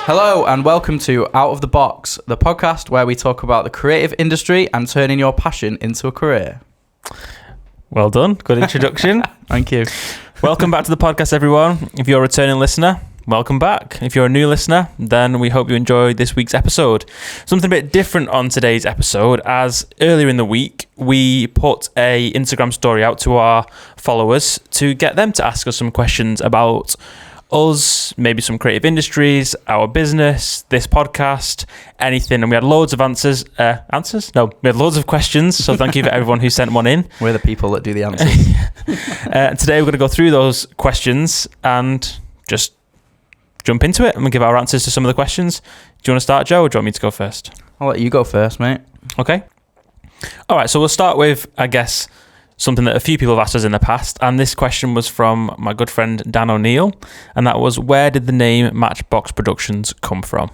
Hello and welcome to Out of the Box, the podcast where we talk about the creative industry and turning your passion into a career. Well done. Good introduction. Thank you. Welcome back to the podcast, everyone. If you're a returning listener, welcome back. If you're a new listener, then we hope you enjoyed this week's episode. Something a bit different on today's episode, as earlier in the week, we put a Instagram story out to our followers to get them to ask us some questions about us, maybe some creative industries, our business, this podcast, anything. And we had loads of answers. We had loads of questions. So thank you for everyone who sent one in. We're the people that do the answers. Today we're going to go through those questions and just jump into it and we'll give our answers to some of the questions. Do you want to start, Joe, or do you want me to go first? I'll let you go first, mate. Okay. All right, so we'll start with, I guess, something that a few people have asked us in the past, and this question was from my good friend Dan O'Neill, and that was, where did the name Matchbox Productions come from?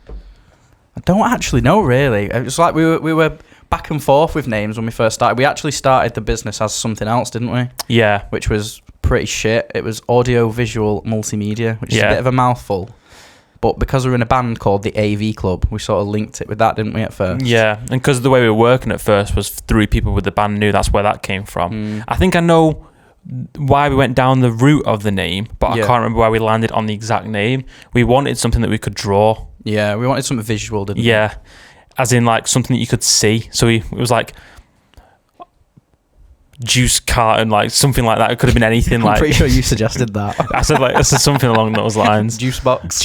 I don't actually know, really. It was like we were back and forth with names when we first started. We actually started the business as something else, didn't we? Yeah. Which was pretty shit. It was audio-visual multimedia, which is a bit of a mouthful. But because we were in a band called the AV Club, we sort of linked it with that, didn't we, at first? Yeah, and because the way we were working at first was through people with the band knew, that's where that came from. I think I know why we went down the route of the name, but I can't remember why we landed on the exact name. We wanted something that we could draw. Yeah, we wanted something visual, didn't we? Yeah, as in like something that you could see. So it was like juice carton, like something like that. It could have been anything. I'm pretty sure you suggested that. I said something along those lines. Juice box.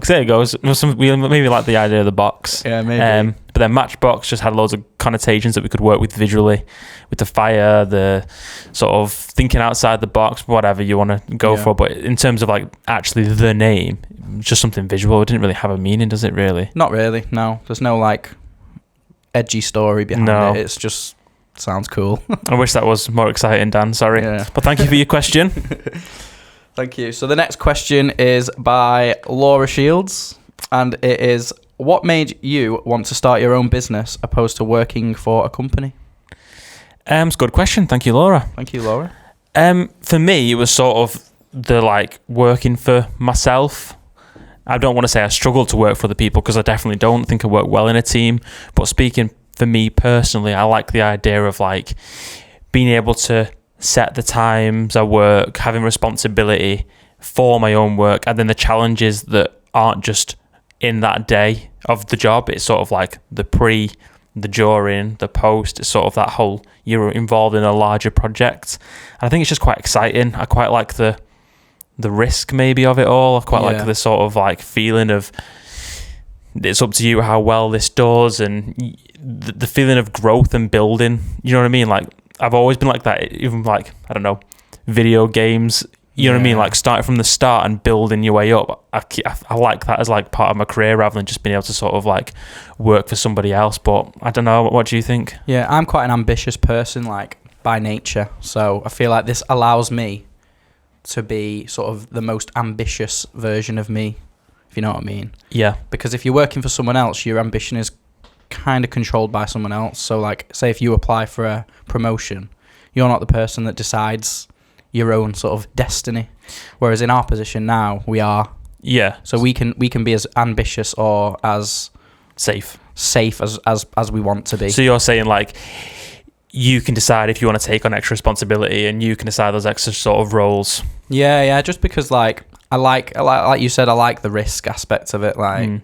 There it goes. We maybe like the idea of the box. Yeah, maybe. But then Matchbox just had loads of connotations that we could work with visually, with the fire, the sort of thinking outside the box, whatever you want to go for. But in terms of like actually the name, just something visual. It didn't really have a meaning, does it? Really? Not really. No, there's no like edgy story behind it. It's just. Sounds cool. I wish that was more exciting, Dan. Sorry. Yeah. But thank you for your question. Thank you. So the next question is by Laura Shields. And it is, what made you want to start your own business opposed to working for a company? It's a good question. Thank you, Laura. Thank you, Laura. For me, it was sort of the like working for myself. I don't want to say I struggled to work for other people because I definitely don't think I work well in a team. But speaking for me personally, I like the idea of like being able to set the times I work, having responsibility for my own work, and then the challenges that aren't just in that day of the job. It's sort of like the pre, the during, the post. It's sort of that whole, you're involved in a larger project. And I think it's just quite exciting. I quite like the risk maybe of it all. I quite like the sort of like feeling of it's up to you how well this does, and the feeling of growth and building. You know what I mean? Like I've always been like that. Even like, I don't know, video games. You know what I mean? Like starting from the start and building your way up. I like that as like part of my career rather than just being able to sort of like work for somebody else. But I don't know. What do you think? Yeah, I'm quite an ambitious person, like by nature. So I feel like this allows me to be sort of the most ambitious version of me. You know what I mean? Yeah. Because if you're working for someone else, your ambition is kind of controlled by someone else. So like, say if you apply for a promotion, you're not the person that decides your own sort of destiny. Whereas in our position now, we are. Yeah. So we can be as ambitious or as safe as we want to be. So you're saying like you can decide if you want to take on extra responsibility and you can decide those extra sort of roles. Yeah. Just because like I like you said, I like the risk aspect of it, like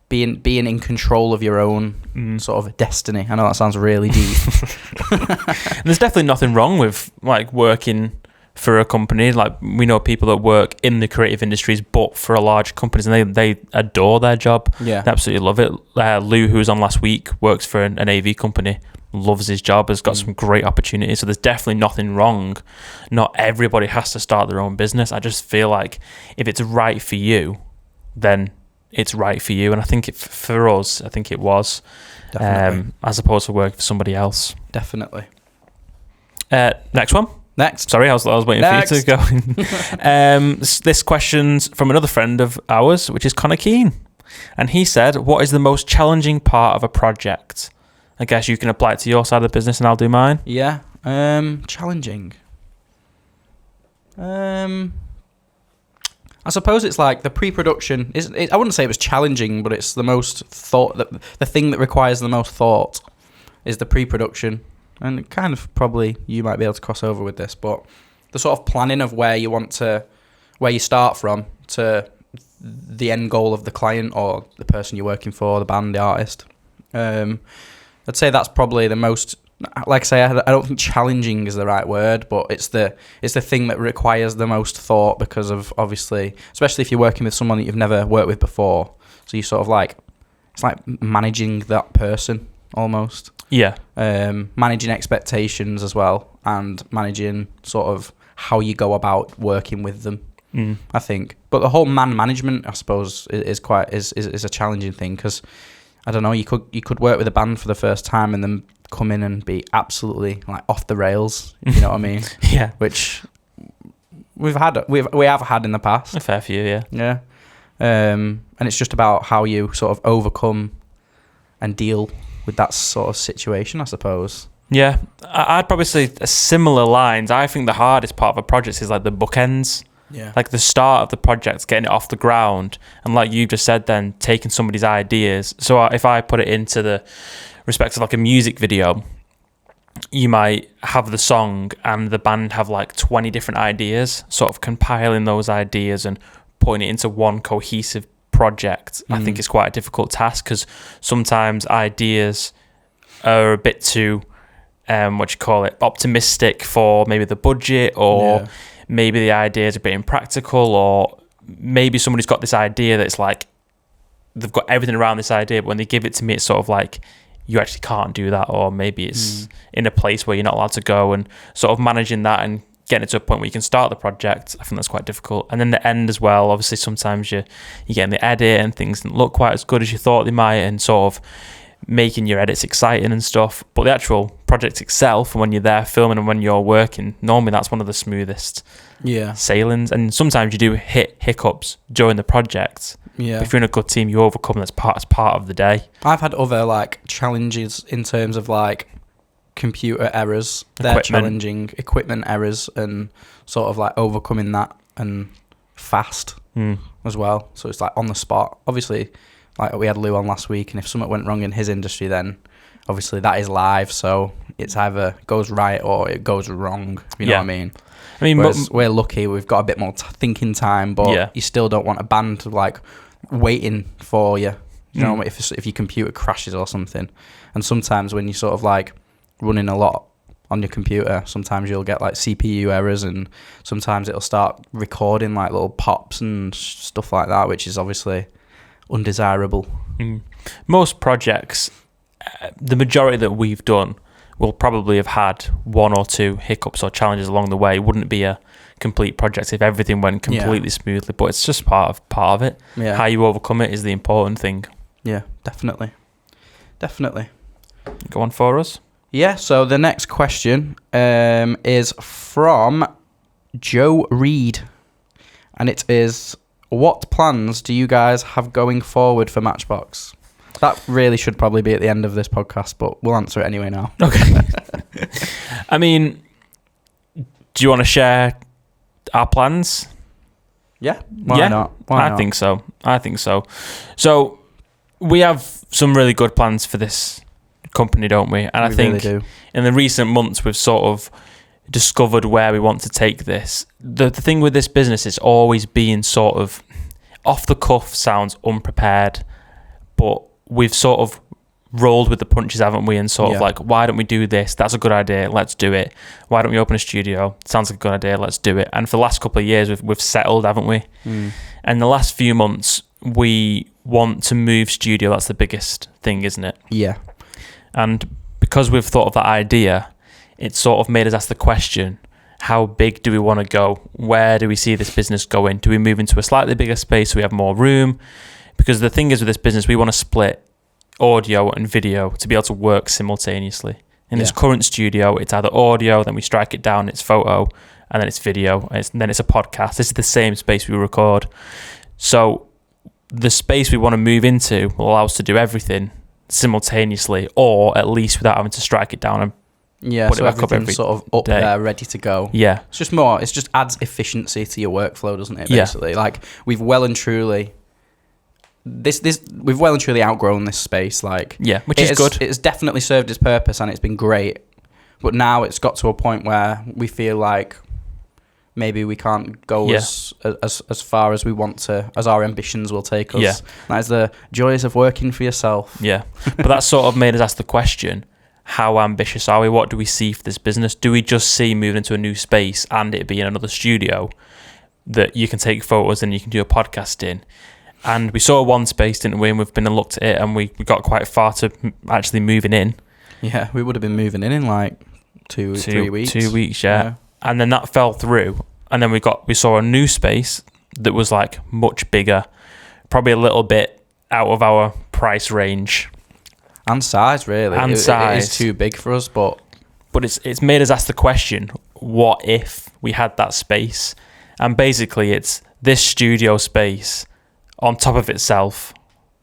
being in control of your own sort of destiny. I know that sounds really deep. There's definitely nothing wrong with like working for a company. Like we know people that work in the creative industries, but for a large companies, and they adore their job. Yeah, they absolutely love it. Lou, who was on last week, works for an AV company. Loves his job, has got some great opportunities. So there's definitely nothing wrong. Not everybody has to start their own business. I just feel like if it's right for you, then it's right for you. And I think for us, I think it was, as opposed to working for somebody else. Definitely. Next one. Next. Sorry, I was waiting for you to go. This question's from another friend of ours, which is Connor Keane. And he said, what is the most challenging part of a project? I guess you can apply it to your side of the business and I'll do mine. Yeah. Challenging. I suppose it's like the pre-production. I wouldn't say it was challenging, but it's the most thought. The thing that requires the most thought is the pre-production, and kind of probably you might be able to cross over with this, but the sort of planning of where you start from to the end goal of the client or the person you're working for, the band, the artist. I'd say that's probably the most. Like I say, I don't think challenging is the right word, but it's the thing that requires the most thought because of, obviously, especially if you're working with someone that you've never worked with before. So you sort of like, it's like managing that person almost. Yeah. Managing expectations as well, and managing sort of how you go about working with them. I think, but the whole man management, I suppose, is a challenging thing because I don't know. You could work with a band for the first time and then come in and be absolutely like off the rails. You know what I mean? Yeah. Which we have had in the past. A fair few, yeah. Yeah. And it's just about how you sort of overcome and deal with that sort of situation, I suppose. Yeah, I'd probably say similar lines. I think the hardest part of a project is like the bookends. Yeah. Like the start of the project, getting it off the ground, and like you just said, then taking somebody's ideas. So if I put it into the respect of like a music video, you might have the song and the band have like 20 different ideas, sort of compiling those ideas and putting it into one cohesive project. I think it's quite a difficult task because sometimes ideas are a bit too, optimistic for maybe the budget, or maybe the ideas are a bit impractical, or maybe somebody's got this idea that's like, they've got everything around this idea, but when they give it to me, it's sort of like, you actually can't do that, or maybe it's in a place where you're not allowed to go, and sort of managing that and getting it to a point where you can start the project. I think that's quite difficult. And then the end as well, obviously sometimes you get in the edit and things didn't look quite as good as you thought they might, and sort of making your edits exciting and stuff. But the actual project itself, and when you're there filming and when you're working, normally that's one of the smoothest sailings. And sometimes you do hit hiccups during the project. Yeah. But if you're in a good team, you overcome them as part of the day. I've had other like challenges in terms of like computer errors. They're challenging, equipment errors, and sort of like overcoming that, and fast as well. So it's like on the spot. Obviously, like we had Lou on last week, and if something went wrong in his industry, then obviously that is live. So it's either goes right or it goes wrong. You know what I mean? I mean, we're lucky. We've got a bit more thinking time, but you still don't want a band to like waiting for you. You know, if your computer crashes or something. And sometimes when you sort of like running a lot on your computer, sometimes you'll get like CPU errors, and sometimes it'll start recording like little pops and stuff like that, which is obviously undesirable. Most projects, the majority that we've done, will probably have had one or two hiccups or challenges along the way. It wouldn't be a complete project if everything went completely smoothly, but it's just part of it. How you overcome it is the important thing. Yeah, definitely. Go on for us. Yeah, so the next question is from Joe Reed, and it is, what plans do you guys have going forward for Matchbox? That really should probably be at the end of this podcast, but we'll answer it anyway now. Okay. I mean, do you want to share our plans? Yeah. Why not? I think so. So we have some really good plans for this company, don't we? And I think really do. In the recent months, we've sort of discovered where we want to take this. The thing with this business is always being sort of off the cuff, sounds unprepared, but we've sort of rolled with the punches, haven't we? And sort of like, why don't we do this? That's a good idea. Let's do it. Why don't we open a studio? Sounds like a good idea. Let's do it. And for the last couple of years, we've settled, haven't we? And the last few months, we want to move studio. That's the biggest thing, isn't it? Yeah. And because we've thought of that idea, it sort of made us ask the question, how big do we want to go? Where do we see this business going? Do we move into a slightly bigger space so we have more room? Because the thing is with this business, we want to split audio and video to be able to work simultaneously. In this current studio, it's either audio, then we strike it down, it's photo, and then it's video, and then it's a podcast. This is the same space we record. So the space we want to move into will allow us to do everything simultaneously, or at least without having to strike it down and Yeah, put so it back up everything's every sort of up day. there, ready to go. Yeah. It just adds efficiency to your workflow, doesn't it, basically? Like, we've well and truly outgrown this space. Like, Yeah, which is good. It's definitely served its purpose and it's been great. But now it's got to a point where we feel like maybe we can't go as far as we want to, as our ambitions will take us. Yeah. That is the joys of working for yourself. Yeah. But that sort of made us ask the question, how ambitious are we? What do we see for this business? Do we just see moving into a new space and it being another studio that you can take photos and you can do a podcast in? And we saw one space, didn't we? And we've been and looked at it and we got quite far to actually moving in. Yeah, we would have been moving in like 3 weeks. 2 weeks, yeah. And then that fell through. And then we saw a new space that was like much bigger, probably a little bit out of our price range. And size, really. And It size. is too big for us, but it's made us ask the question, what if we had that space? And basically it's this studio space on top of itself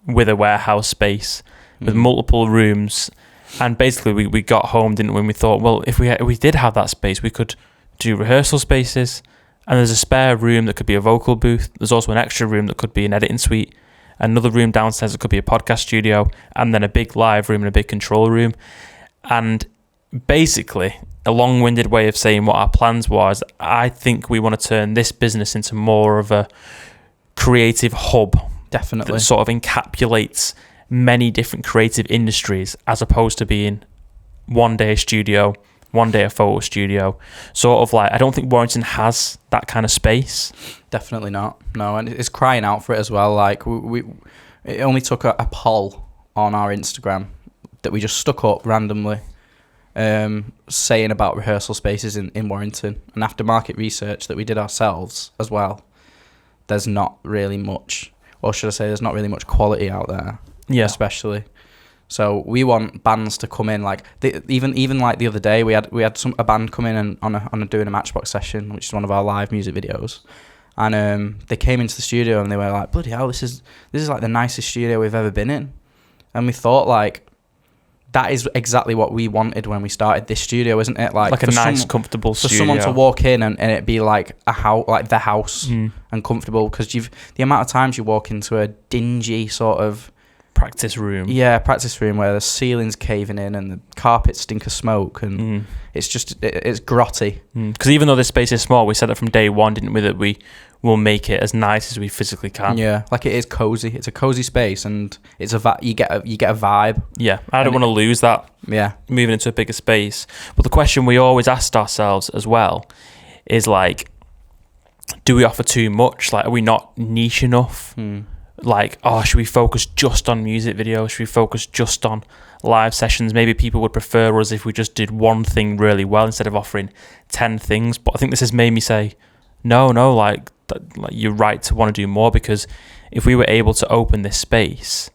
with a warehouse space with multiple rooms. And basically we got home, didn't we? And we thought, well, if we did have that space, we could do rehearsal spaces. And there's a spare room that could be a vocal booth. There's also an extra room that could be an editing suite. Another room downstairs that could be a podcast studio. And then a big live room and a big control room. And basically, a long-winded way of saying what our plans was, I think we want to turn this business into more of a creative hub. definitely. That sort of encapsulates many different creative industries as opposed to being one day a studio, one day a photo studio. Sort of like, I don't think Warrington has that kind of space. Definitely not. No, and it's crying out for it as well. Like, it only took a poll on our Instagram that we just stuck up randomly, saying about rehearsal spaces in Warrington. And after market research that we did ourselves as well, there's not really much, or should I say there's not really much quality out there. Yeah. Especially. So we want bands to come in, like even like the other day we had a band come in and on a doing a Matchbox session, which is one of our live music videos, and they came into the studio and they were like, bloody hell, this is like the nicest studio we've ever been in. And we thought, like, that is exactly what we wanted when we started this studio, isn't it? Like a nice, comfortable for studio. someone to walk in and it be like a house, like the house, and comfortable, because the amount of times you walk into a dingy sort of practice room where the ceiling's caving in and the carpets stink of smoke, and it's grotty. Because even though this space is small, we said that from day one, didn't we, that we will make it as nice as we physically can. Yeah, like it is cozy. It's a cozy space, and it's you get a vibe. Yeah, I don't want to lose that. Yeah, moving into a bigger space. But the question we always asked ourselves as well is, like, do we offer too much? Like, are we not niche enough? Like, should we focus just on music videos? Should we focus just on live sessions? Maybe people would prefer us if we just did one thing really well instead of offering 10 things. But I think this has made me say, no, like you're right to want to do more, because if we were able to open this space,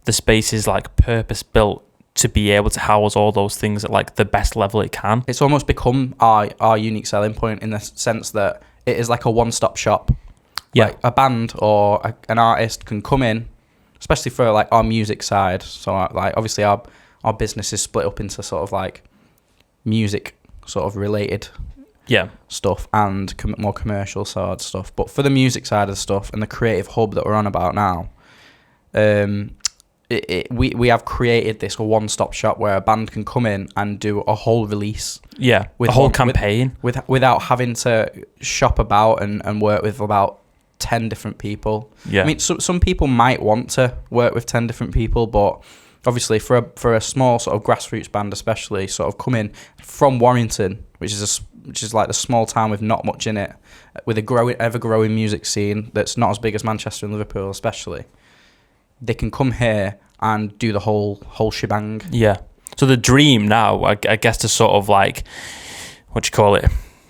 the space is like purpose built to be able to house all those things at like the best level it can. It's almost become our unique selling point, in the sense that it is like a one-stop shop. Yeah. Like a band or an artist can come in, especially for like our music side. So like obviously our business is split up into sort of like music sort of related stuff and more commercial side stuff. But for the music side of the stuff and the creative hub that we're on about now, we have created this one-stop shop where a band can come in and do a whole release. Yeah, with a whole campaign. Without having to shop about and work with about 10 different people. Yeah. I mean, some people might want to work with 10 different people, but obviously for a small sort of grassroots band, especially, sort of coming from Warrington, which is like the small town with not much in it, with a ever-growing music scene that's not as big as Manchester and Liverpool, especially, they can come here and do the whole shebang. Yeah. So the dream now, I guess, to sort of like,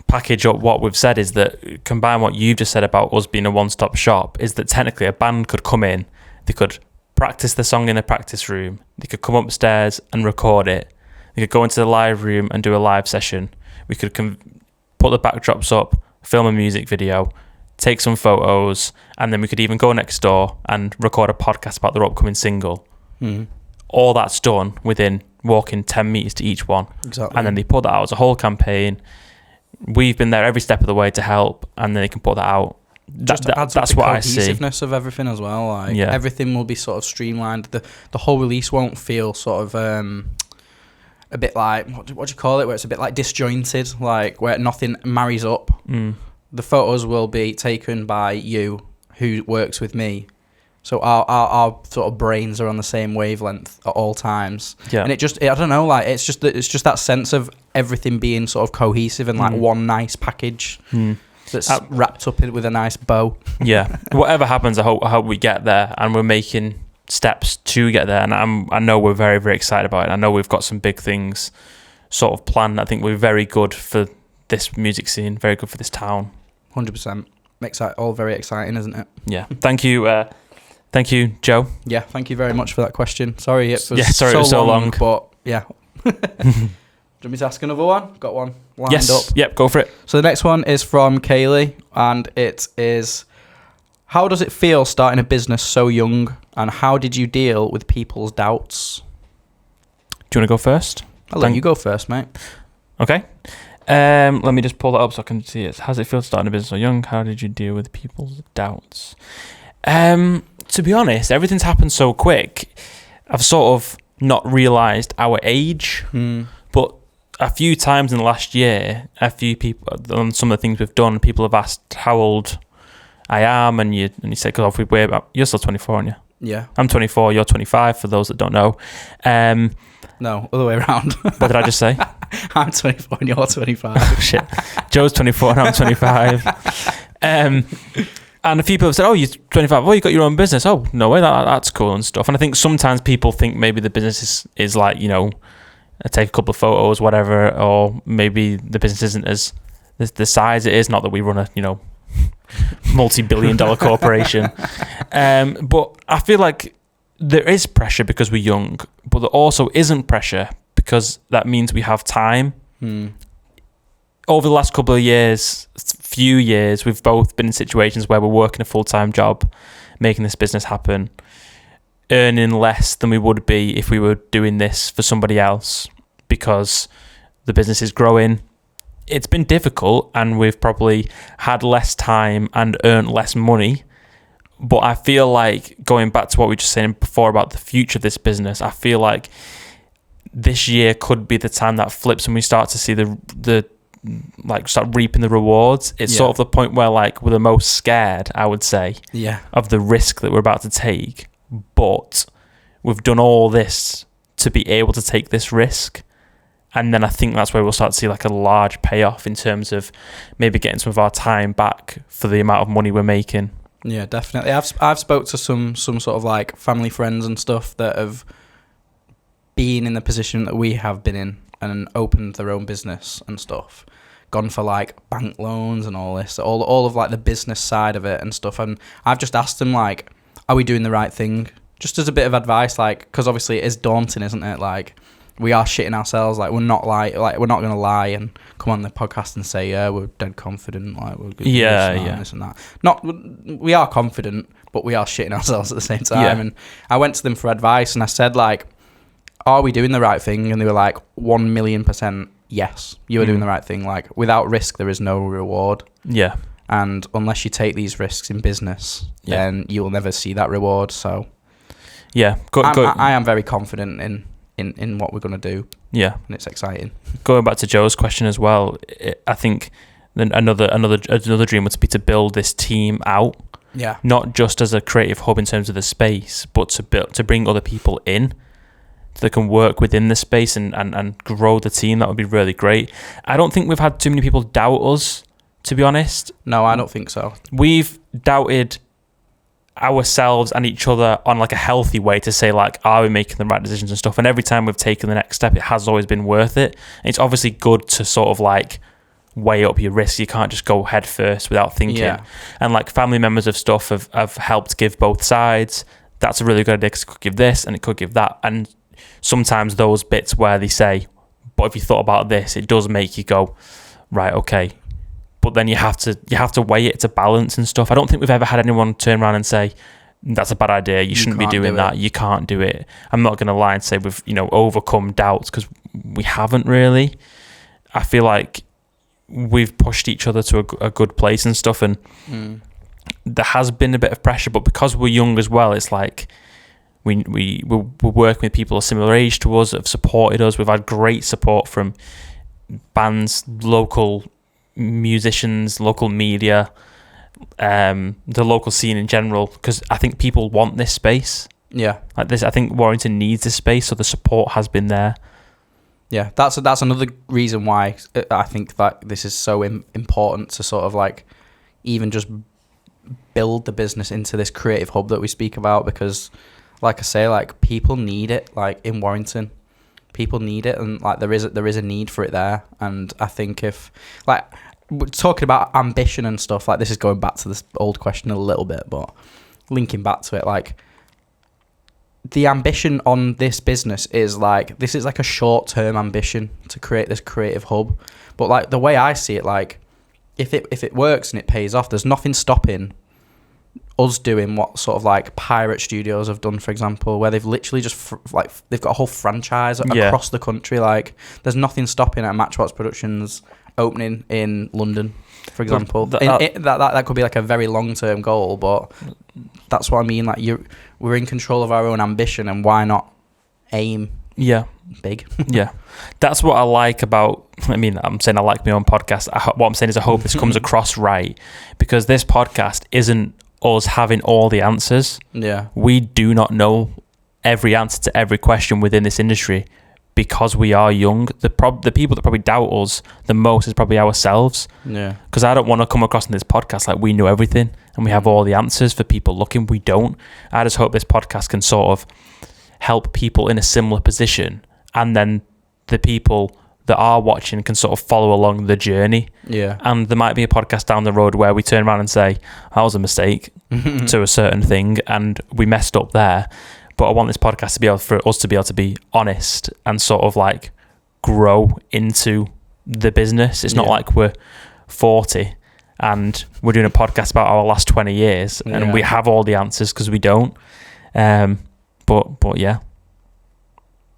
package up what we've said, is that combine what you've just said about us being a one-stop shop, is that technically a band could come in, they could practice the song in a practice room, they could come upstairs and record it, they could go into the live room and do a live session, we could put the backdrops up, film a music video, take some photos, and then we could even go next door and record a podcast about their upcoming single. All that's done within walking 10 meters to each one. Exactly. And then they put that out as a whole campaign. We've been there every step of the way to help, and then they can put that out. Just adds That's up the what I see. cohesiveness of everything as well. Like everything will be sort of streamlined. The whole release won't feel sort of a bit like what do you call it? Where it's a bit like disjointed, like where nothing marries up. The photos will be taken by you, who works with me. So our sort of brains are on the same wavelength at all times. Yeah. And I don't know, like it's just that sense of everything being sort of cohesive and like one nice package that's wrapped up with a nice bow. Yeah. Whatever happens, I hope we get there, and we're making steps to get there. And I know we're very, very excited about it. I know we've got some big things sort of planned. I think we're very good for this music scene, very good for this town. 100%. Makes it all very exciting, isn't it? Yeah. Thank you. Thank you, Joe. Yeah, thank you very much for that question. Sorry it was it was so long. But yeah. Do you want me to ask another one? Got one lined up. Yep, go for it. So the next one is from Kaylee, and it is, how does it feel starting a business so young, and how did you deal with people's doubts? Do you want to go first? I'll let you go first, mate. Okay. Let me just pull that up so I can see it. How does it feel starting a business so young? How did you deal with people's doubts? To be honest, everything's happened so quick. I've sort of not realised our age, but a few times in the last year, a few people on some of the things we've done, people have asked how old I am, and you say, because you're still 24, aren't you? Yeah. I'm 24, you're 25, for those that don't know. No, other way around. What did I just say? I'm 24 and you're 25. Shit. Joe's 24 and I'm 25. And a few people have said, oh, you're 25. Oh, you got your own business. Oh, no way, that's cool and stuff. And I think sometimes people think maybe the business is like, take a couple of photos, whatever, or maybe the business isn't as the size it is. Not that we run a, multi-billion-dollar corporation. But I feel like there is pressure because we're young, but there also isn't pressure because that means we have time. Over the last couple of few years, we've both been in situations where we're working a full-time job, making this business happen, earning less than we would be if we were doing this for somebody else because the business is growing. It's been difficult and we've probably had less time and earned less money. But I feel like, going back to what we were just saying before about the future of this business, I feel like this year could be the time that flips and we start to see start reaping the rewards. It's sort of the point where we're the most scared, I would say, of the risk that we're about to take. But we've done all this to be able to take this risk. And then I think that's where we'll start to see a large payoff in terms of maybe getting some of our time back for the amount of money we're making. Yeah, definitely. I've spoke to some sort of family friends and stuff that have been in the position that we have been in and opened their own business and stuff, gone for bank loans and all this, all of the business side of it and stuff. And I've just asked them are we doing the right thing? Just as a bit of advice, because obviously it is daunting, isn't it? We are shitting ourselves. We're not we're not gonna lie and come on the podcast and say we're dead confident. We're good. This and that. We are confident, but we are shitting ourselves at the same time. Yeah. And I went to them for advice and I said are we doing the right thing? And they were 1,000,000% yes, you are doing the right thing. Without risk, there is no reward. Yeah. And unless you take these risks in business, then you will never see that reward. So yeah, I am very confident in what we're going to do. Yeah. And it's exciting. Going back to Joe's question as well, I think another dream would be to build this team out. Yeah. Not just as a creative hub in terms of the space, but to bring other people in that can work within the space and grow the team. That would be really great. I don't think we've had too many people doubt us, to be honest. No, I don't think so. We've doubted ourselves and each other on a healthy way to say are we making the right decisions and stuff, and every time we've taken the next step it has always been worth it. It's obviously good to sort of weigh up your risks. You can't just go head first without thinking. And family members of stuff have helped give both sides. That's a really good idea because it could give this and it could give that, and sometimes those bits where they say, but if you thought about this, it does make you go, right, okay. But then you have to weigh it to balance and stuff. I don't think we've ever had anyone turn around and say, that's a bad idea. You shouldn't be doing that. You can't do it. I'm not going to lie and say we've, overcome doubts, because we haven't really. I feel like we've pushed each other to a good place and stuff, and there has been a bit of pressure, but because we're young as well, it's like we're working with people a similar age to us that have supported us. We've had great support from bands, local musicians, local media, the local scene in general, because I think people want this space. Yeah. Like this, I think Warrington needs this space, so the support has been there. Yeah, that's another reason why I think that this is so important to sort of like even just build the business into this creative hub that we speak about, because like I say, like people need it, like in Warrington. People need it, and like there is a need for it there. And I think if like we're talking about ambition and stuff, like this is going back to this old question a little bit, but linking back to it, like the ambition on this business is like, this is like a short-term ambition to create this creative hub. But like the way I see it, like if it works and it pays off, there's nothing stopping us doing what sort of like Pirate Studios have done, for example, where they've literally just they've got a whole franchise across the country. Like there's nothing stopping at Matchbox Productions opening in London, for example. That could be like a very long-term goal, but that's what I mean. Like we're in control of our own ambition, and why not aim big? Yeah, that's what I like about. I mean, I'm saying I like my own podcast. What I'm saying is I hope this comes across right, because this podcast isn't us having all the answers. Yeah, we do not know every answer to every question within this industry, because we are young. The people that probably doubt us the most is probably ourselves. Yeah. Because I don't want to come across in this podcast like we know everything and we have all the answers for people looking. We don't. I just hope this podcast can sort of help people in a similar position, and then the people that are watching can sort of follow along the journey. Yeah. And there might be a podcast down the road where we turn around and say, that was a mistake to a certain thing and we messed up there. But I want this podcast to be able for us to be able to be honest and sort of like grow into the business. It's not like we're 40 and we're doing a podcast about our last 20 years and we have all the answers, because we don't. But yeah.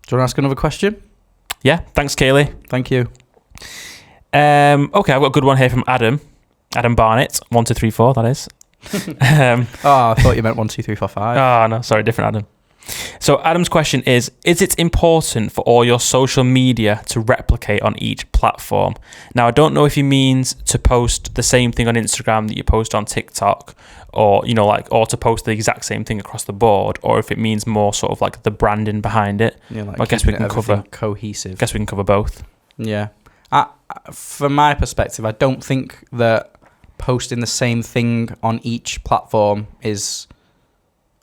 Do you want to ask another question? Yeah. Thanks, Kaylee. Thank you. Okay, I've got a good one here from Adam Barnett, 1234, that is. I thought you meant 1, 2, 3, 4, 5. Oh no, sorry, different Adam. So Adam's question is it important for all your social media to replicate on each platform? Now, I don't know if he means to post the same thing on Instagram that you post on TikTok, or or to post the exact same thing across the board, or if it means more sort of like the branding behind it. Yeah, like I guess we can cover cohesive. I guess we can cover both. Yeah. From my perspective, I don't think that posting the same thing on each platform is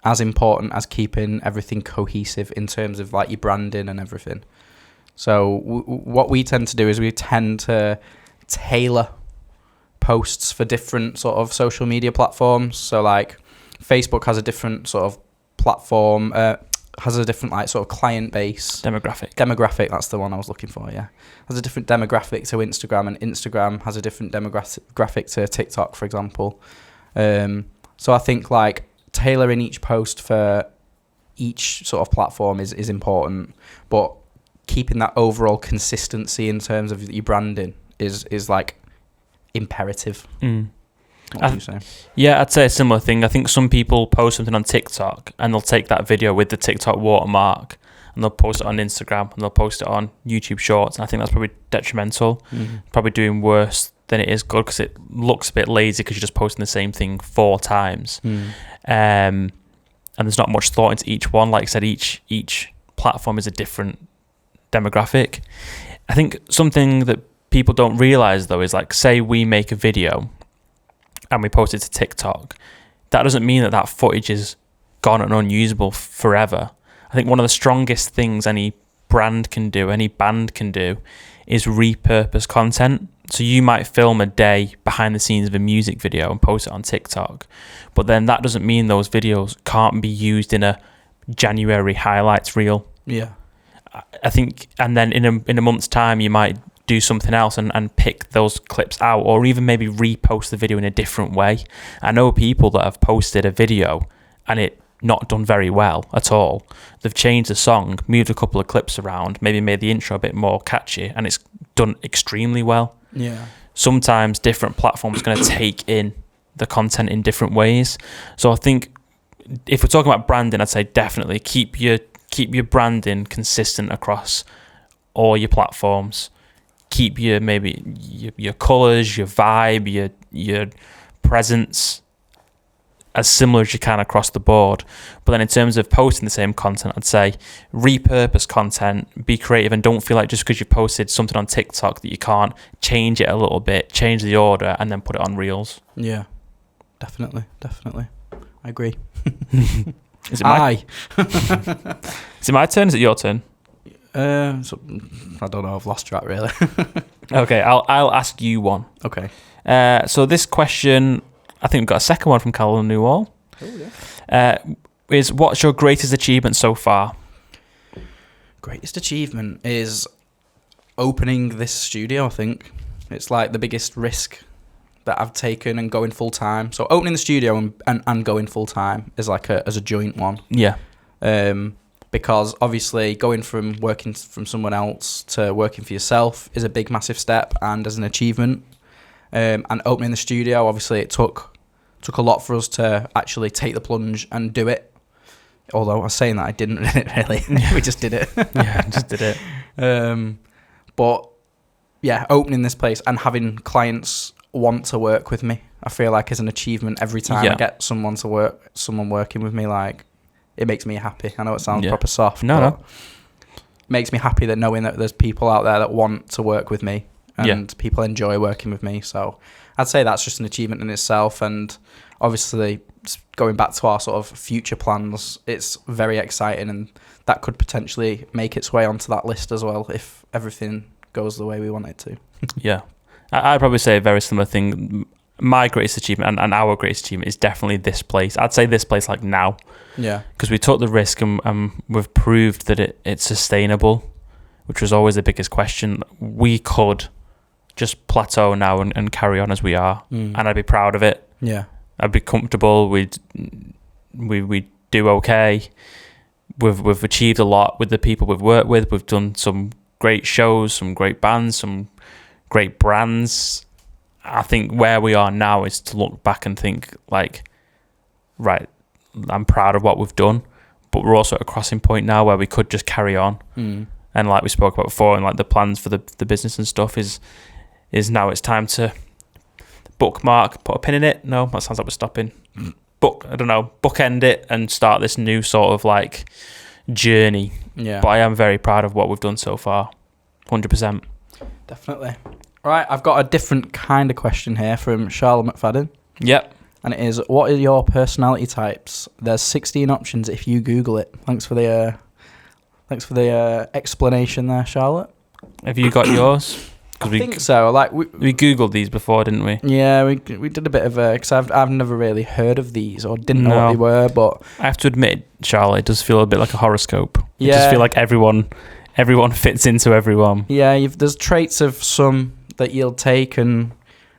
as important as keeping everything cohesive in terms of like your branding and everything. So what we tend to do is we tend to tailor posts for different sort of social media platforms. So like Facebook has a different sort of platform, has a different like sort of client base. Demographic, that's the one I was looking for, yeah. Has a different demographic to Instagram, and Instagram has a different demographic to TikTok, for example. So I think like tailoring each post for each sort of platform is important, but keeping that overall consistency in terms of your branding is like imperative. What do you say? Yeah, I'd say a similar thing. I think some people post something on TikTok and they'll take that video with the TikTok watermark and they'll post it on Instagram and they'll post it on YouTube Shorts, and I think that's probably detrimental. Probably doing worse than it is good, because it looks a bit lazy because you're just posting the same thing 4 times. And there's not much thought into each one. Like I said, each platform is a different demographic. I think something that people don't realize though is, like, say we make a video and we post it to TikTok, that doesn't mean that footage is gone and unusable forever. I think one of the strongest things any brand can do, any band can do, is repurpose content. So you might film a day behind the scenes of a music video and post it on TikTok, but then that doesn't mean those videos can't be used in a January highlights reel. Yeah. I think, and then in a month's time you might do something else and pick those clips out, or even maybe repost the video in a different way. I know people that have posted a video and it not done very well at all. They've changed the song, moved a couple of clips around, maybe made the intro a bit more catchy, and it's done extremely well. Yeah. Sometimes different platforms are going to take in the content in different ways. So I think if we're talking about branding, I'd say definitely keep your branding consistent across all your platforms. Keep your colours, your vibe, your presence as similar as you can across the board. But then in terms of posting the same content, I'd say repurpose content, be creative, and don't feel like just because you posted something on TikTok that you can't change it a little bit, change the order, and then put it on Reels. Yeah, definitely. I agree. Is it my turn? Is it your turn? So, I don't know. I've lost track really. Okay, I'll ask you one. Okay. So this question, I think we've got a second one from Callum Newall. Oh yeah. Is what's your greatest achievement so far? Greatest achievement is opening this studio. I think it's like the biggest risk that I've taken and going full time. So opening the studio and going full time is like as a joint one. Yeah. Because obviously going from working from someone else to working for yourself is a big, massive step and as an achievement. And opening the studio, obviously it took a lot for us to actually take the plunge and do it. Although I was saying that I didn't really. We just did it. Yeah, just did it. But yeah, opening this place and having clients want to work with me, I feel like is an achievement every time I get someone working with me. Like, it makes me happy. I know it sounds proper soft, but it makes me happy that knowing that there's people out there that want to work with me and people enjoy working with me. So I'd say that's just an achievement in itself. And obviously, going back to our sort of future plans, it's very exciting, and that could potentially make its way onto that list as well if everything goes the way we want it to. Yeah. I'd probably say a very similar thing. My greatest achievement and our greatest achievement is definitely this place. I'd say this place like now. Yeah. Because we took the risk and we've proved that it's sustainable, which was always the biggest question. We could just plateau now and carry on as we are, and I'd be proud of it. Yeah. I'd be comfortable. We do okay. We've achieved a lot with the people we've worked with. We've done some great shows, some great bands, some great brands. I think where we are now is to look back and think like, right, I'm proud of what we've done, but we're also at a crossing point now where we could just carry on. And like we spoke about before, and like the plans for the business and stuff is now it's time to bookmark, put a pin in it. No, that sounds like we're stopping. Bookend it and start this new sort of like journey. Yeah. But I am very proud of what we've done so far. 100%. Definitely. All right, I've got a different kind of question here from Charlotte McFadden. Yep. And it is, what are your personality types? There's 16 options if you Google it. Thanks for the explanation there, Charlotte. Have you got yours? I think so. Like we Googled these before, didn't we? Yeah, we did a bit of because I've never really heard of these or didn't know what they were. But I have to admit, Charlotte, it does feel a bit like a horoscope. Yeah. It does feel like everyone fits into everyone. Yeah, there's traits of some that you'll take and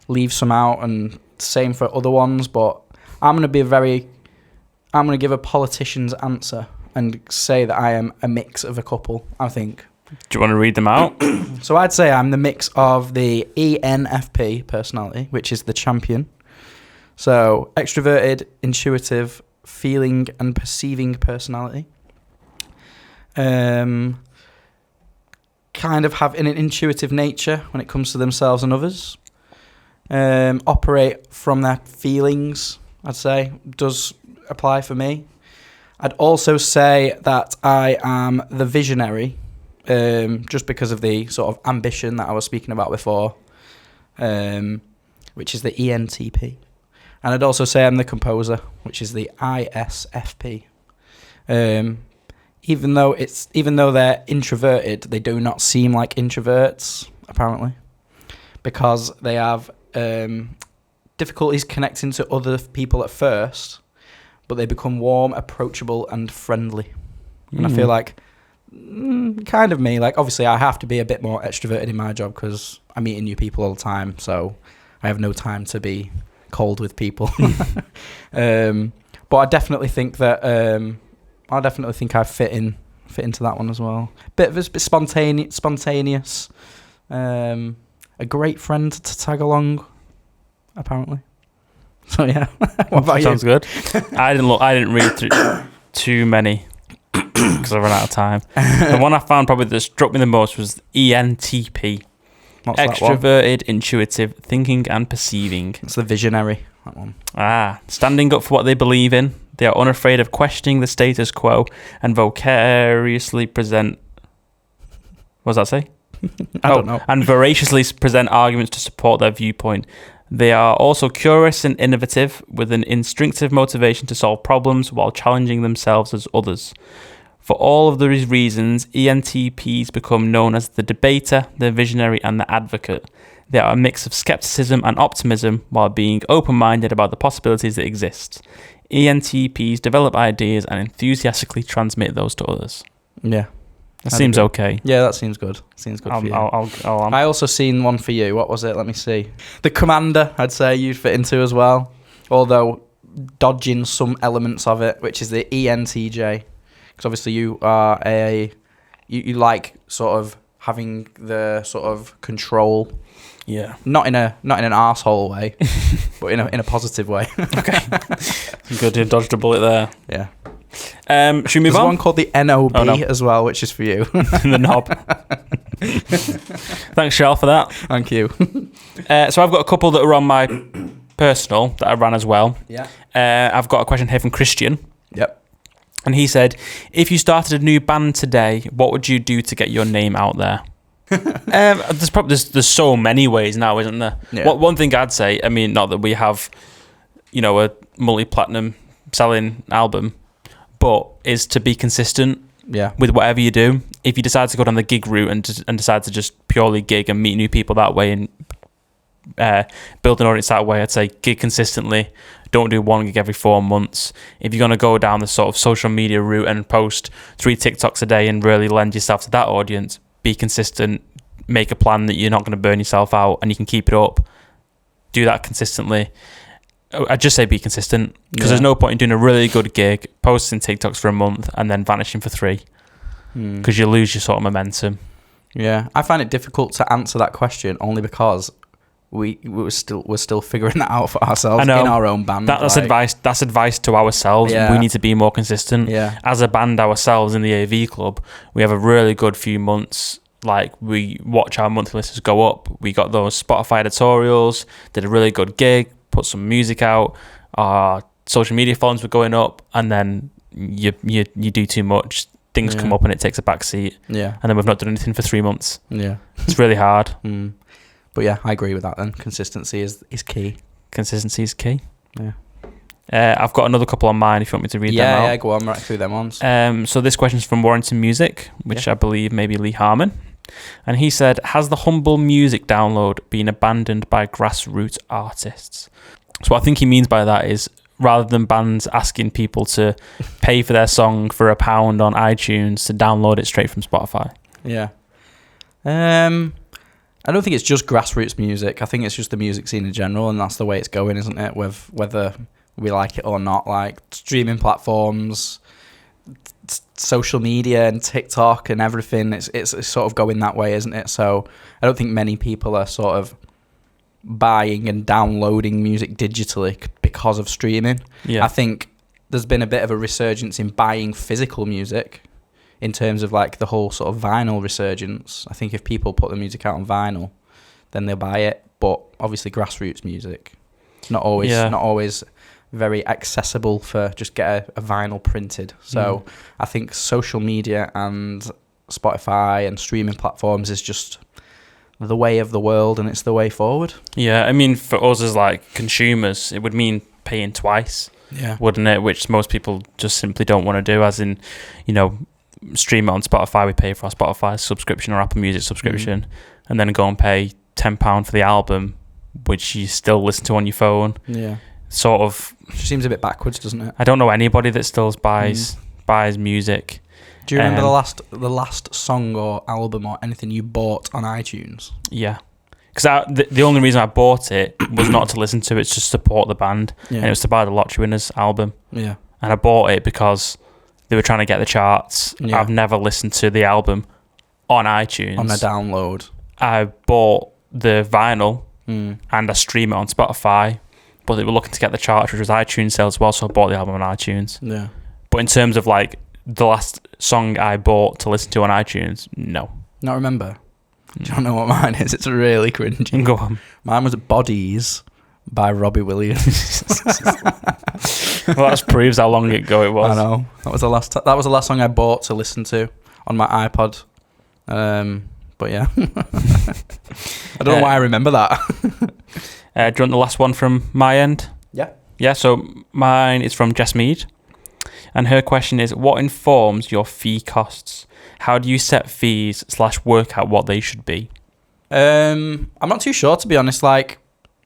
leave some out, and same for other ones. But I'm gonna give a politician's answer and say that I am a mix of a couple. I think. Do you want to read them out? So I'd say I'm the mix of the ENFP personality, which is the champion. So extroverted, intuitive, feeling and perceiving personality. Kind of have an intuitive nature when it comes to themselves and others. Operate from their feelings, I'd say, does apply for me. I'd also say that I am the visionary. Just because of the sort of ambition that I was speaking about before, which is the ENTP. And I'd also say I'm the composer, which is the ISFP. Even though they're introverted, they do not seem like introverts, apparently, because they have difficulties connecting to other people at first, but they become warm, approachable, and friendly. And I feel like kind of me. Like, obviously I have to be a bit more extroverted in my job because I'm meeting new people all the time, so I have no time to be cold with people. But I definitely think that I fit into that one as well. Bit of a spontaneous. A great friend to tag along, apparently. So yeah, what about Sounds you? good. I didn't read through too many because I ran out of time. The one I found probably that struck me the most was ENTP. What's that one? Extroverted, intuitive, thinking and perceiving. It's the visionary, that one. Standing up for what they believe in. They are unafraid of questioning the status quo and vicariously present. What does that say? I don't know. And voraciously present arguments to support their viewpoint. They are also curious and innovative, with an instinctive motivation to solve problems while challenging themselves as others. For all of these reasons, ENTPs become known as the debater, the visionary, and the advocate. They are a mix of skepticism and optimism while being open-minded about the possibilities that exist. ENTPs develop ideas and enthusiastically transmit those to others. Yeah. That seems okay. Yeah, that seems good. Seems good for you. I also seen one for you. What was it? Let me see. The commander, I'd say you'd fit into as well. Although dodging some elements of it, which is the ENTJ. Because obviously you are you like sort of having the sort of control. Yeah. Not in an arsehole way, but in a positive way. Okay. Good, you dodged a bullet there. Yeah. Should we move There's on? one called the NOB as well, which is for you. The knob. Thanks, Charles, for that. Thank you. So I've got a couple that are on my personal that I ran as well. Yeah. I've got a question here from Christian. Yep. And he said, if you started a new band today, what would you do to get your name out there? There's so many ways now, isn't there? Yeah. One thing I'd say, I mean, not that we have, a multi-platinum selling album, but is to be consistent with whatever you do. If you decide to go down the gig route and decide to just purely gig and meet new people that way and build an audience that way, I'd say gig consistently. Don't do one gig every 4 months. If you're going to go down the sort of social media route and post 3 TikToks a day and really lend yourself to that audience, be consistent, make a plan that you're not going to burn yourself out and you can keep it up. Do that consistently. I'd just say be consistent, because there's no point in doing a really good gig, posting TikToks for a month and then vanishing for 3, because you lose your sort of momentum. Yeah, I find it difficult to answer that question only because we're still figuring that out for ourselves in our own band. That's advice. That's advice to ourselves. Yeah. We need to be more consistent. Yeah. As a band ourselves in the AV club, we have a really good few months. Like, we watch our monthly listeners go up. We got those Spotify editorials. Did a really good gig. Put some music out. Our social media followings were going up, and then you do too much. Things come up and it takes a back seat. Yeah. And then we've not done anything for 3 months. Yeah. It's really hard. But yeah, I agree with that then. Consistency is key. Consistency is key. Yeah. I've got another couple on mine if you want me to read them out. Yeah, go on, right through them ones. So this question's from Warrington Music, which I believe may be Lee Harmon. And he said, has the Humble Music download been abandoned by grassroots artists? So what I think he means by that is, rather than bands asking people to pay for their song for £1 on iTunes, to download it straight from Spotify. Yeah. I don't think it's just grassroots music. I think it's just the music scene in general, and that's the way it's going, isn't it? With whether we like it or not, like streaming platforms, social media and TikTok and everything, it's sort of going that way, isn't it? So I don't think many people are sort of buying and downloading music digitally because of streaming. Yeah. I think there's been a bit of a resurgence in buying physical music in terms of like the whole sort of vinyl resurgence. I think if people put the music out on vinyl, then they'll buy it. But obviously grassroots music, not always very accessible for just get a vinyl printed. So I think social media and Spotify and streaming platforms is just the way of the world, and it's the way forward. Yeah, I mean, for us as like consumers, it would mean paying twice, wouldn't it? Which most people just simply don't want to do, as in, stream it on Spotify, we pay for our Spotify subscription or Apple Music subscription, and then go and pay £10 for the album, which you still listen to on your phone. Yeah. Sort of. Seems a bit backwards, doesn't it? I don't know anybody that still buys music. Do you remember the last song or album or anything you bought on iTunes? Yeah. Because the only reason I bought it was not to listen to it, it's just to support the band. Yeah. And it was to buy the Lottery Winners album. Yeah. And I bought it because they were trying to get the charts. Yeah. I've never listened to the album on iTunes. On a download. I bought the vinyl and I stream it on Spotify. But they were looking to get the charts, which was iTunes sales as well, so I bought the album on iTunes. Yeah. But in terms of like the last song I bought to listen to on iTunes, no. Not remember? Do you know what mine is? It's really cringy. Go on. Mine was Bodies by Robbie Williams. Well, that proves how long ago it was. I know. That was the last. That was the last song I bought to listen to on my iPod. But yeah, I don't know why I remember that. Do you want the last one from my end? Yeah. Yeah. So mine is from Jess Mead, and her question is: what informs your fee costs? How do you set fees / work out what they should be? I'm not too sure, to be honest. Like,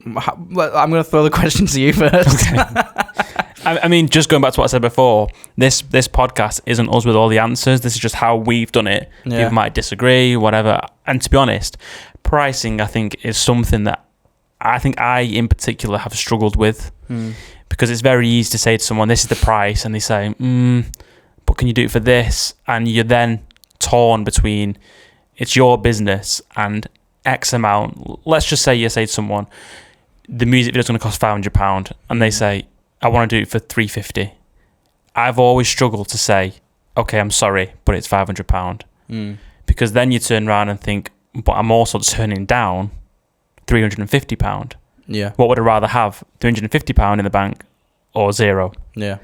I'm going to throw the question to you first. Okay. I mean, just going back to what I said before, this podcast isn't us with all the answers. This is just how we've done it. Yeah. People might disagree, whatever. And to be honest, pricing, I think, is something that I in particular have struggled with because it's very easy to say to someone, this is the price, and they say, but can you do it for this? And you're then torn between it's your business and X amount. Let's just say you say to someone, the music video is going to cost £500, and they say, I want to do it for $350. I've always struggled to say, okay, I'm sorry, but it's £500. Because then you turn around and think, but I'm also turning down £350. Yeah. What would I rather have, £350 in the bank or zero? Yeah.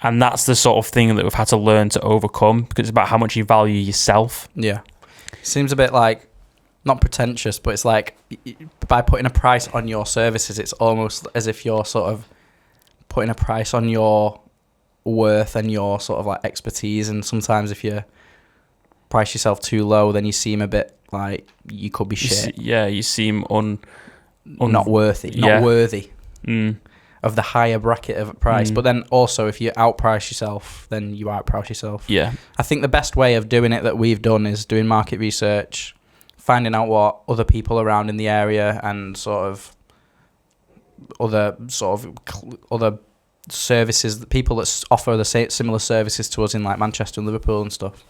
And that's the sort of thing that we've had to learn to overcome, because it's about how much you value yourself. Yeah. Seems a bit like, not pretentious, but it's like by putting a price on your services, it's almost as if you're sort of putting a price on your worth and your sort of like expertise. And sometimes if you price yourself too low, then you seem a bit like you could be shit. You seem not worthy, not worthy of the higher bracket of price. But then also, if you outprice yourself, then you outprice yourself. Yeah. I think the best way of doing it that we've done is doing market research, finding out what other people around in the area and other services, the people that offer the similar services to us in like Manchester and Liverpool and stuff,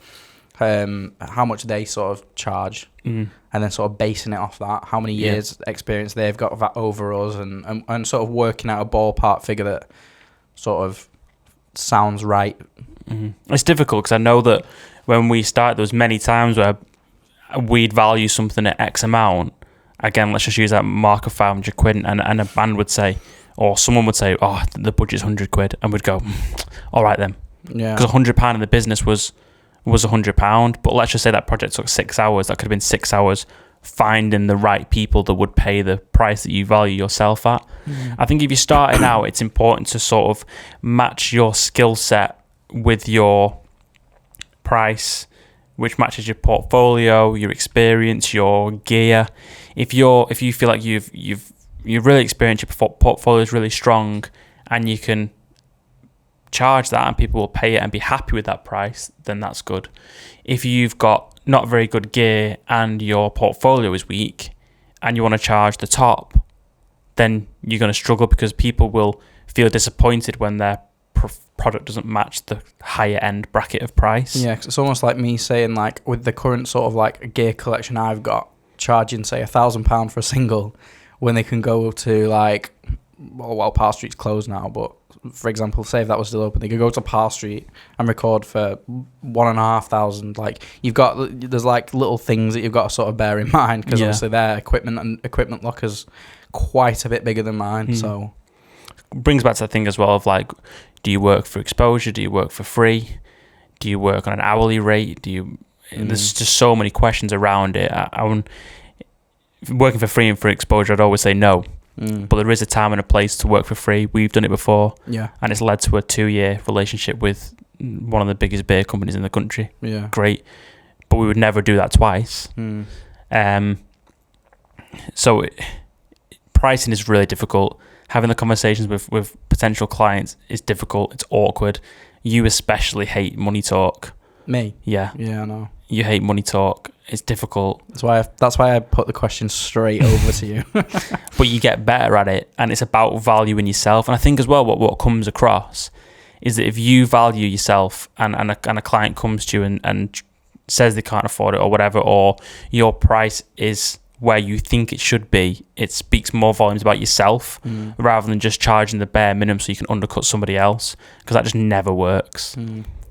how much they sort of charge, and then sort of basing it off that, how many years experience they've got of that over us, and sort of working out a ballpark figure that sort of sounds right. It's difficult because I know that when we started, there was many times where we'd value something at X amount. Again, let's just use that mark of £500, and a band would say, or someone would say, oh, the budget's £100, and we'd go, all right then. Yeah. Because £100 in the business was £100, but let's just say that project took 6 hours. That could have been 6 hours finding the right people that would pay the price that you value yourself at. I think if you're starting out, it's important to sort of match your skill set with your price, which matches your portfolio, your experience, your gear. If you feel like you've really experienced, your portfolio is really strong, and you can charge that and people will pay it and be happy with that price, then that's good. If you've got not very good gear and your portfolio is weak and you want to charge the top, then you're going to struggle because people will feel disappointed when their product doesn't match the higher end bracket of price. Yeah, 'cause it's almost like me saying, like, with the current sort of like gear collection I've got, charging say £1,000 for a single when they can go to like, well, Parr Street's closed now, but for example, say if that was still open, they could go to Parr Street and record for £1,500. Like, there's like little things that you've got to sort of bear in mind, because obviously their equipment locker's quite a bit bigger than mine. So brings back to the thing as well of like, do you work for exposure? Do you work for free? Do you work on an hourly rate? There's just so many questions around it. Working for free and for exposure, I'd always say no. But there is a time and a place to work for free. We've done it before. Yeah. And it's led to a 2-year relationship with one of the biggest beer companies in the country. Yeah. Great. But we would never do that twice. So pricing is really difficult. Having the conversations with potential clients is difficult. It's awkward. You especially hate money talk. Me? Yeah. Yeah, I know. You hate money talk. It's difficult. That's why I put the question straight over to you. But you get better at it, and it's about valuing yourself. And I think as well, what comes across is that if you value yourself, and a client comes to you and says they can't afford it or whatever, or your price is where you think it should be, it speaks more volumes about yourself rather than just charging the bare minimum so you can undercut somebody else, because that just never works.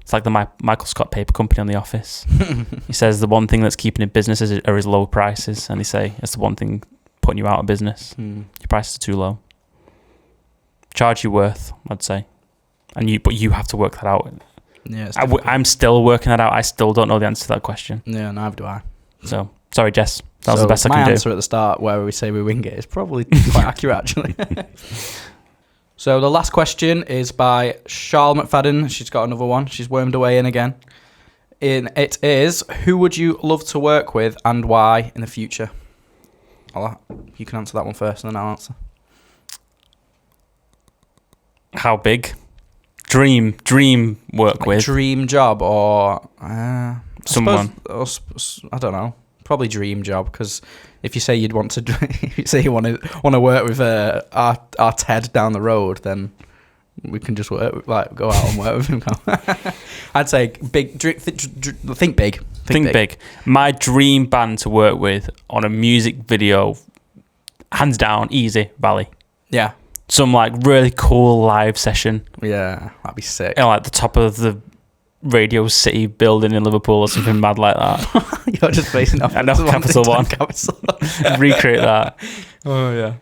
It's like the Michael Scott Paper Company on The Office. He says the one thing that's keeping him business are his low prices, and they say it's the one thing putting you out of business. Your prices are too low. Charge your worth, I'd say, but you have to work that out. Yeah, I'm still working that out. I still don't know the answer to that question. Yeah, neither do I. So sorry, Jess. That was the best I can do. My answer at the start, where we say we wing it, is probably quite accurate, actually. So the last question is by Charlotte McFadden. She's got another one. She's wormed away in again. It is, who would you love to work with and why in the future? You can answer that one first and then I'll answer. How big? Dream work with. Dream job or... someone. I don't know. Probably dream job, because if you say you'd want to, if you say you want to work with our Ted down the road, then we can just go out and work with him. I'd say big. Think big. Think big. My dream band to work with on a music video, hands down, easy, Valley. Yeah. Some like really cool live session. Yeah, that'd be sick. Like the top of the Radio City building in Liverpool or something mad like that. You're just basing off. I know, Capital One. Recreate that. Oh yeah.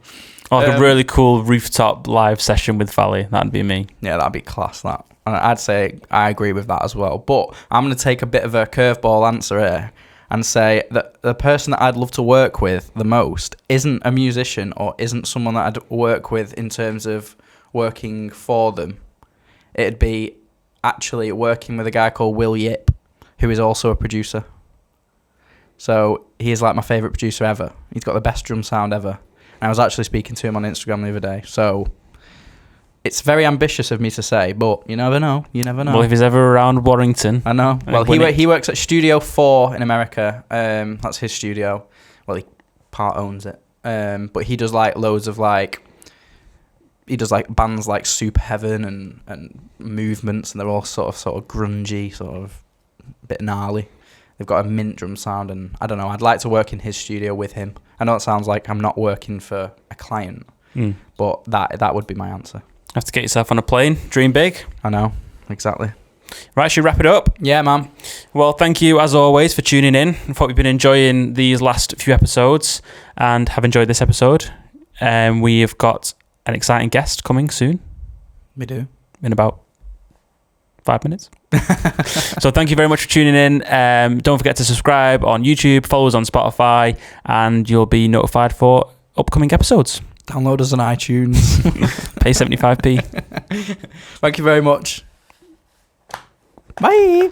Or like a really cool rooftop live session with Valley. That'd be me. Yeah, that'd be class. That. And I'd say I agree with that as well. But I'm going to take a bit of a curveball answer here and say that the person that I'd love to work with the most isn't a musician or isn't someone that I'd work with in terms of working for them. It'd be actually working with a guy called Will Yip, who is also a producer. So he is like my favourite producer ever. He's got the best drum sound ever. And I was actually speaking to him on Instagram the other day. So it's very ambitious of me to say, but you never know. You never know. Well, if he's ever around Warrington. I know. Well, he works at Studio 4 in America. That's his studio. Well, he part owns it. But he does like loads of like... He does like bands like Super Heaven and Movements, and they're all sort of grungy, sort of a bit gnarly. They've got a mint drum sound, and I don't know, I'd like to work in his studio with him. I know it sounds like I'm not working for a client, but that would be my answer. Have to get yourself on a plane, dream big. I know, exactly. Right, should we wrap it up? Yeah, man. Well, thank you as always for tuning in. I hope you've been enjoying these last few episodes and have enjoyed this episode. We have got an exciting guest coming soon. We do. In about 5 minutes. So thank you very much for tuning in. Don't forget to subscribe on YouTube, follow us on Spotify, and you'll be notified for upcoming episodes. Download us on iTunes. Pay 75p. Thank you very much. Bye.